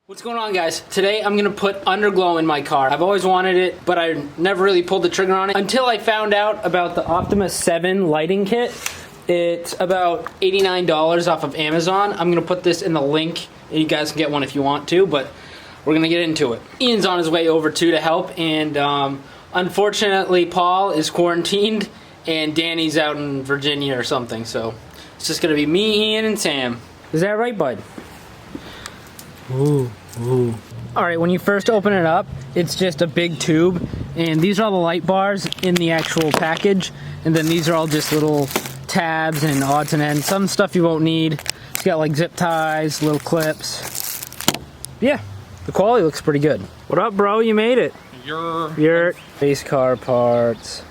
What's going on, guys? Today I'm gonna put UnderGlow in my car. I've always wanted it, but I never really pulled the trigger on it until I found out about the OPT7 lighting kit. It's about $89 off of Amazon. I'm gonna put this in the link, and you guys can get one if you want to, but we're gonna get into it. Ian's on his way over too to help, and unfortunately Paul is quarantined and Danny's out in Virginia or something, so it's just gonna be me, Ian, and Sam. Is that right, bud? Ooh, ooh. Alright, when you first open it up, it's just a big tube, and these are all the light bars in the actual package, and then these are all just little tabs and odds and ends. Some stuff you won't need. It's got like zip ties, little clips. Yeah, the quality looks pretty good. What up, bro? You made it. Your race car parts.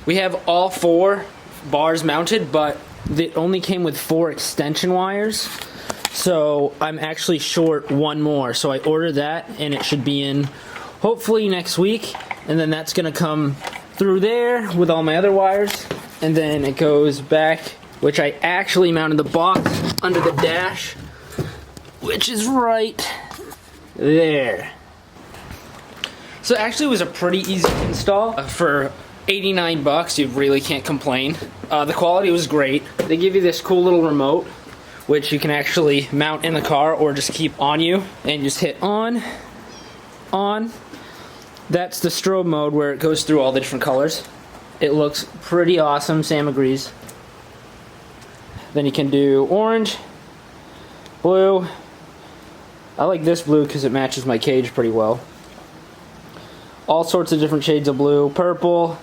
We have all 4 bars mounted, but it only came with 4 extension wires. So I'm actually short 1 more, so I ordered that and it should be in hopefully next week, and then that's gonna come through there with all my other wires, and then it goes back, which I actually mounted the box under the dash, which is right there. So actually it was a pretty easy install. For 89 bucks, you really can't complain. The quality was great. They give you this cool little remote, which you can actually mount in the car or just keep on you, and just hit on. That's the strobe mode where it goes through all the different colors. It looks pretty awesome, Sam agrees. Then you can do orange, blue. I like this blue because it matches my cage pretty well. All sorts of different shades of blue, purple.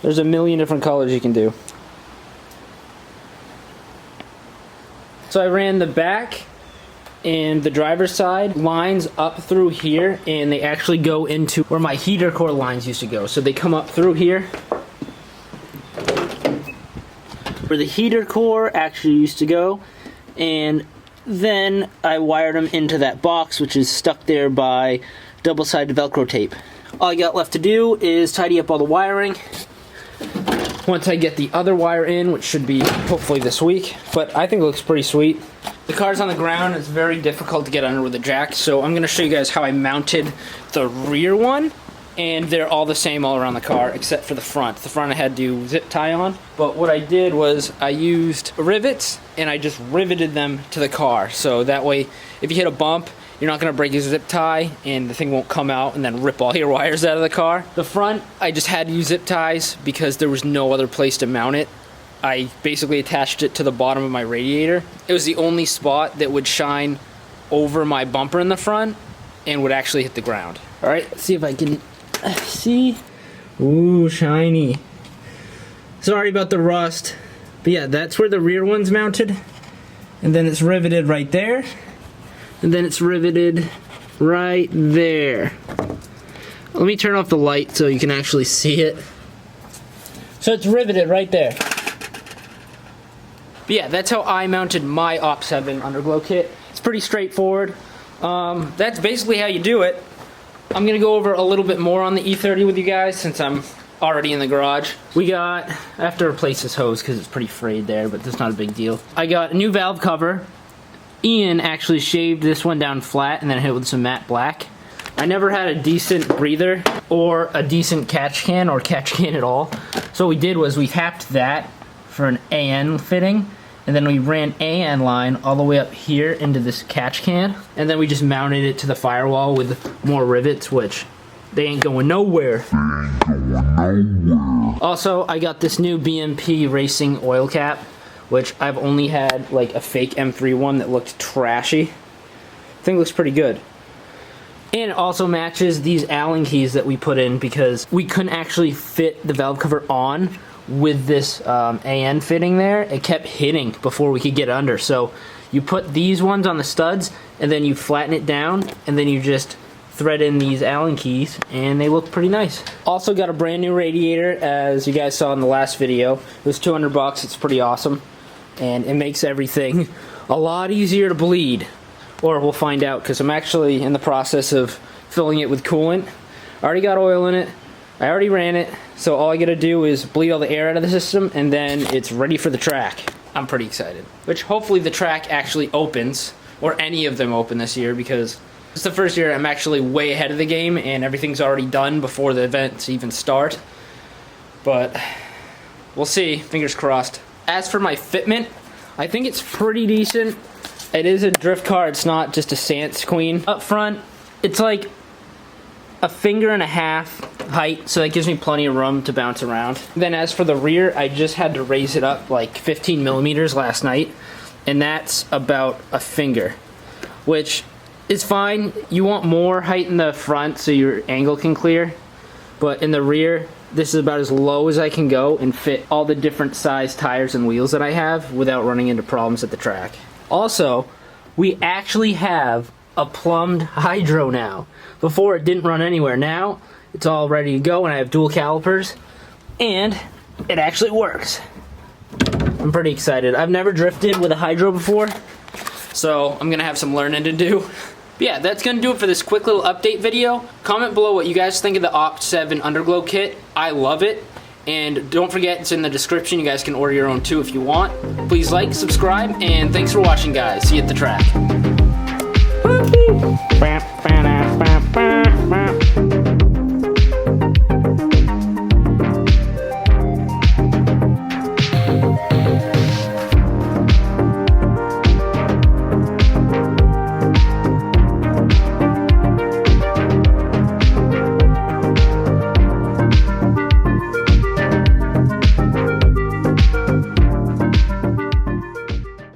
There's a million different colors you can do. So I ran the back and the driver's side lines up through here, and they actually go into where my heater core lines used to go. So they come up through here, where the heater core actually used to go, and then I wired them into that box, which is stuck there by double-sided Velcro tape. All I got left to do is tidy up all the wiring. Once I get the other wire in, which should be hopefully this week, but I think it looks pretty sweet. The car's on the ground. It's very difficult to get under with a jack, so I'm going to show you guys how I mounted the rear one, and they're all the same all around the car except for the front. The front I had to zip tie on, but what I did was I used rivets and I just riveted them to the car, so that way if you hit a bump, you're not going to break your zip tie and the thing won't come out and then rip all your wires out of the car. The front, I just had to use zip ties because there was no other place to mount it. I basically attached it to the bottom of my radiator. It was the only spot that would shine over my bumper in the front and would actually hit the ground. Alright, let's see if I can see. Ooh, shiny. Sorry about the rust. But yeah, that's where the rear one's mounted. And then it's riveted right there. And then it's riveted right there. Let me turn off the light so you can actually see it. So it's riveted right there. But yeah, that's how I mounted my OPT7 UnderGlow kit. It's pretty straightforward. That's basically how you do it. I'm gonna go over a little bit more on the E30 with you guys since I'm already in the garage. I have to replace this hose because it's pretty frayed there, but that's not a big deal. I got a new valve cover. Ian actually shaved this one down flat and then hit it with some matte black. I never had a decent breather or a decent catch can or catch can at all. So what we did was we tapped that for an AN fitting, and then we ran AN line all the way up here into this catch can, and then we just mounted it to the firewall with more rivets, which they ain't going nowhere. Also, I got this new BMP racing oil cap, which I've only had like a fake M3 one that looked trashy. I think it looks pretty good. And it also matches these Allen keys that we put in because we couldn't actually fit the valve cover on with this AN fitting there. It kept hitting before we could get under. So you put these ones on the studs and then you flatten it down and then you just thread in these Allen keys and they look pretty nice. Also got a brand new radiator, as you guys saw in the last video. It was 200 bucks. It's pretty awesome. And it makes everything a lot easier to bleed. Or we'll find out, because I'm actually in the process of filling it with coolant. I already got oil in it. I already ran it. So all I gotta do is bleed all the air out of the system, and then it's ready for the track. I'm pretty excited. Which hopefully the track actually opens, or any of them open this year, because It's the first year I'm actually way ahead of the game and everything's already done before the events even start. But we'll see, fingers crossed. As for my fitment, I think it's pretty decent. It is a drift car, it's not just a Sance Queen. Up front, it's like a finger and a half height, so that gives me plenty of room to bounce around. Then as for the rear, I just had to raise it up like 15 millimeters last night, and that's about a finger, which is fine. You want more height in the front so your angle can clear, but in the rear, this is about as low as I can go and fit all the different size tires and wheels that I have without running into problems at the track. Also, we actually have a plumbed hydro now. Before it didn't run anywhere. Now it's all ready to go and I have dual calipers and it actually works. I'm pretty excited. I've never drifted with a hydro before, so I'm gonna have some learning to do. But yeah, that's gonna do it for this quick little update video. Comment below what you guys think of the OPT7 UnderGlow kit. I love it. And don't forget, it's in the description. You guys can order your own too if you want. Please like, subscribe, and thanks for watching, guys. See you at the track.